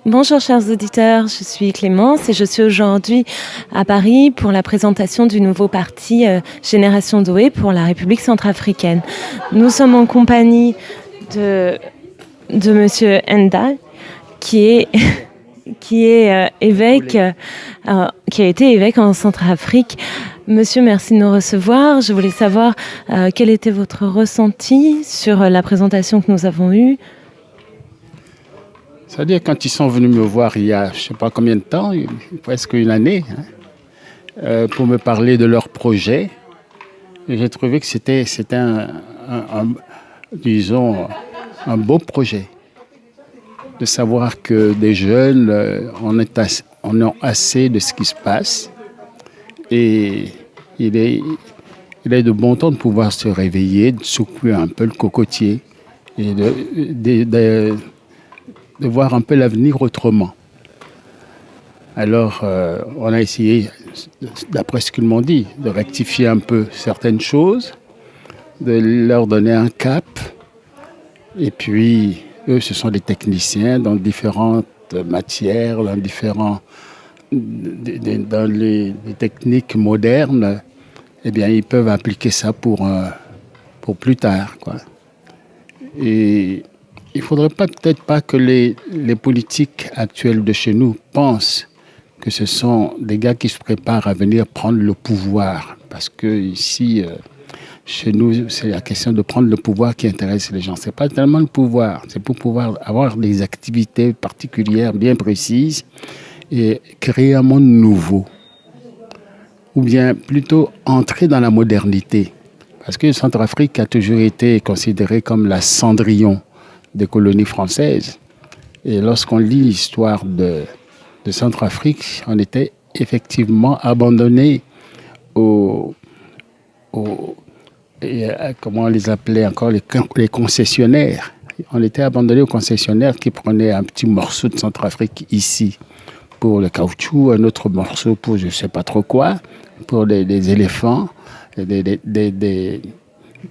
Bonjour chers auditeurs, je suis Clémence et je suis aujourd'hui à Paris pour la présentation du nouveau parti Génération Douée pour la République centrafricaine. Nous sommes en compagnie de Monsieur Enda qui est, évêque, qui a été évêque en Centrafrique. Monsieur, merci de nous recevoir. Je voulais savoir quel était votre ressenti sur la présentation que nous avons eue. C'est-à-dire quand ils sont venus me voir il y a je ne sais pas combien de temps, presque une année, pour me parler de leur projet, et j'ai trouvé que c'était disons, un beau projet. De savoir que des jeunes, on a assez de ce qui se passe. Et il est de bon temps de pouvoir se réveiller, de secouer un peu le cocotier et de voir un peu l'avenir autrement. Alors, on a essayé, d'après ce qu'ils m'ont dit, de rectifier un peu certaines choses, de leur donner un cap. Et puis, eux, ce sont des techniciens dans différentes matières, dans les techniques modernes. Eh bien, ils peuvent appliquer ça pour plus tard, quoi. Et il ne faudrait peut-être pas que les politiques actuelles de chez nous pensent que ce sont des gars qui se préparent à venir prendre le pouvoir. Parce que ici, chez nous, c'est la question de prendre le pouvoir qui intéresse les gens. Ce n'est pas tellement le pouvoir, c'est pour pouvoir avoir des activités particulières bien précises et créer un monde nouveau. Ou bien plutôt entrer dans la modernité. Parce que Centrafrique a toujours été considérée comme la Cendrillon des colonies françaises. Et lorsqu'on lit l'histoire de Centrafrique, on était effectivement abandonné comment on les appelait encore, les concessionnaires. On était abandonné aux concessionnaires qui prenaient un petit morceau de Centrafrique ici pour le caoutchouc, un autre morceau pour je ne sais pas trop quoi, pour des éléphants,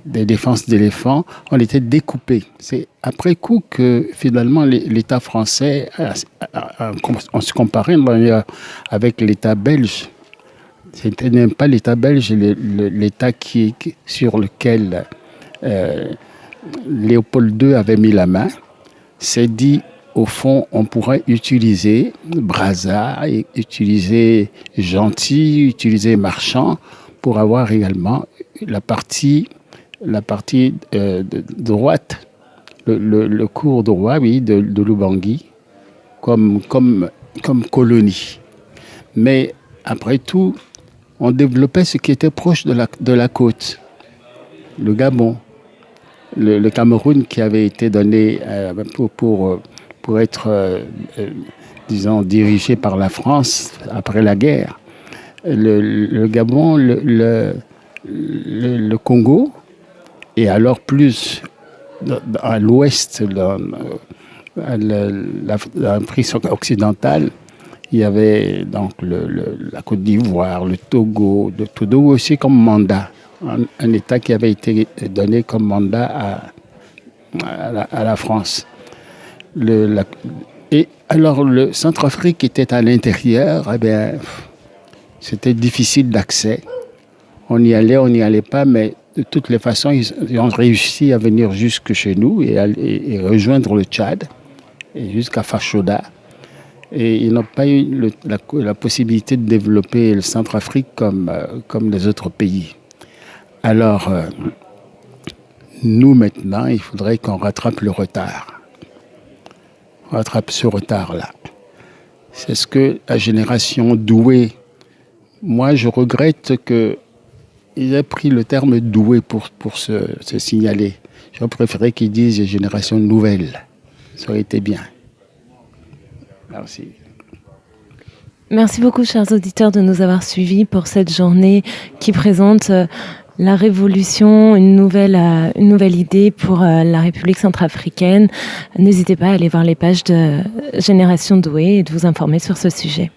des défenses d'éléphants, on était découpés. C'est après coup que finalement l'État français, on se comparait avec l'État belge. C'était même pas l'État belge, l'État sur lequel Léopold II avait mis la main, s'est dit, au fond, on pourrait utiliser Brazza, utiliser Gentil, utiliser Marchand pour avoir également la partie droite, le cours droit, oui, de l'Ubangui comme colonie. Mais après tout, on développait ce qui était proche de la côte, le Gabon, le Cameroun qui avait été donné pour être, disons, dirigé par la France après la guerre. Le Gabon, le Congo, et alors plus à l'ouest, l'Afrique occidentale, il y avait donc la Côte d'Ivoire, le Togo aussi comme mandat, un État qui avait été donné comme mandat à la France. Et alors le Centrafrique était à l'intérieur, eh bien, c'était difficile d'accès. On y allait pas, mais de toutes les façons, ils ont réussi à venir jusque chez nous et rejoindre le Tchad et jusqu'à Fashoda. Et ils n'ont pas eu la possibilité de développer le Centrafrique comme les autres pays. Alors, nous maintenant, il faudrait qu'on rattrape le retard. On rattrape ce retard-là. C'est ce que la génération douée. Moi, je regrette qu'ils aient pris le terme doué pour se signaler. J'aurais préféré qu'ils disent génération nouvelle. Ça aurait été bien. Merci. Merci beaucoup, chers auditeurs, de nous avoir suivis pour cette journée qui présente la révolution, une nouvelle idée pour la République centrafricaine. N'hésitez pas à aller voir les pages de Génération Douée et de vous informer sur ce sujet.